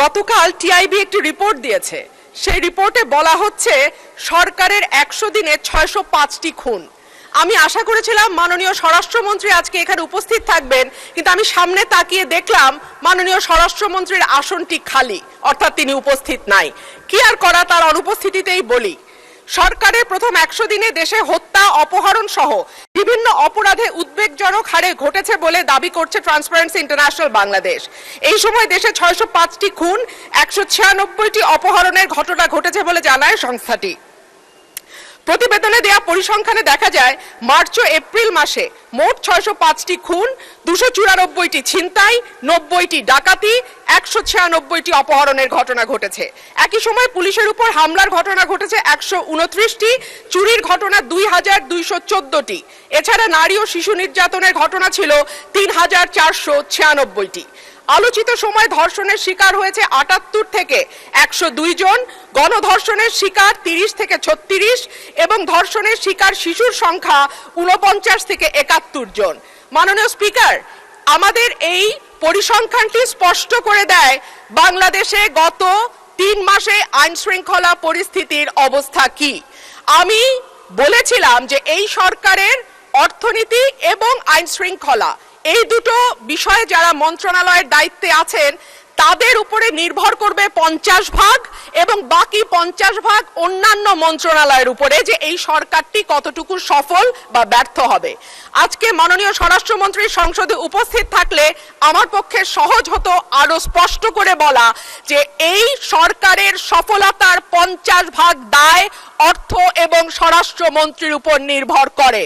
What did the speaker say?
গতকাল টিআইবি একটি রিপোর্ট দিয়েছে। সেই রিপোর্টে বলা হচ্ছে সরকারের 100 দিনে 605টি খুন। আমি আশা করেছিলাম মাননীয় স্বরাষ্ট্রমন্ত্রী আজকে এখানে উপস্থিত থাকবেন, কিন্তু আমি সামনে তাকিয়ে দেখলাম মাননীয় স্বরাষ্ট্রমন্ত্রীর আসনটি খালি, অর্থাৎ তিনি উপস্থিত নাই। কি আর করা, তার অনুপস্থিতিতেই বলি। সরকারের প্রথম 100 দিনে দেশে হত্যা, অপহরণ সহ বিভিন্ন অপরাধে উদ্বেগজনক হারে ঘটেছে বলে দাবি করছে ট্রান্সপারেন্সি ইন্টারন্যাশনাল বাংলাদেশ। এই সময় দেশে 605টি খুন, 196টি অপহরণের ঘটনা ঘটেছে বলে জানায় সংস্থাটি। প্রতিবেদনে দেয়া পরিসংখ্যানে দেখা যায় মার্চ ও এপ্রিল মাসে মোট 605টি খুন, 294টি ছিনতাই, 90টি ডাকাতি, 196টি অপহরণের ঘটনা ঘটেছে। একই সময় পুলিশের উপর হামলার ঘটনা ঘটেছে 129টি, চুরির ঘটনা 2214টি। এছাড়া নারী ও শিশু নির্যাতনের ঘটনা ছিল 3496টি। আলোচিত সময় ধর্ষণের শিকার হয়েছে 78 থেকে 102 জন, গণধর্ষণের শিকার 30 থেকে 36 এবং ধর্ষণের শিকার শিশুর সংখ্যা 49 থেকে 71 জন। মাননীয় স্পিকার, আমাদের এই পরিসংখ্যানটি স্পষ্ট করে দেয় বাংলাদেশে গত 3 মাসে আইন শৃঙ্খলা পরিস্থিতির অবস্থা কি। আমি বলেছিলাম যে এই সরকারের অর্থনীতি এবং আইন শৃঙ্খলা এই দুটো বিষয়ে যারা মন্ত্রণালয়ের দায়িত্বে আছেন তাদের উপরে নির্ভর করবে 50 ভাগ এবং বাকি 50 ভাগ অন্যান্য মন্ত্রণালয়ের উপরে, যে এই সরকারটি কতটুকু সফল বা ব্যর্থ হবে। আজকে মাননীয় স্বরাষ্ট্রমন্ত্রী সংসদে উপস্থিত থাকলে আমার পক্ষে সহজ হতো আরো স্পষ্ট করে বলা যে এই সরকারের সফলতার 50 ভাগ দায় অর্থ এবং স্বরাষ্ট্রমন্ত্রীর উপর নির্ভর করে।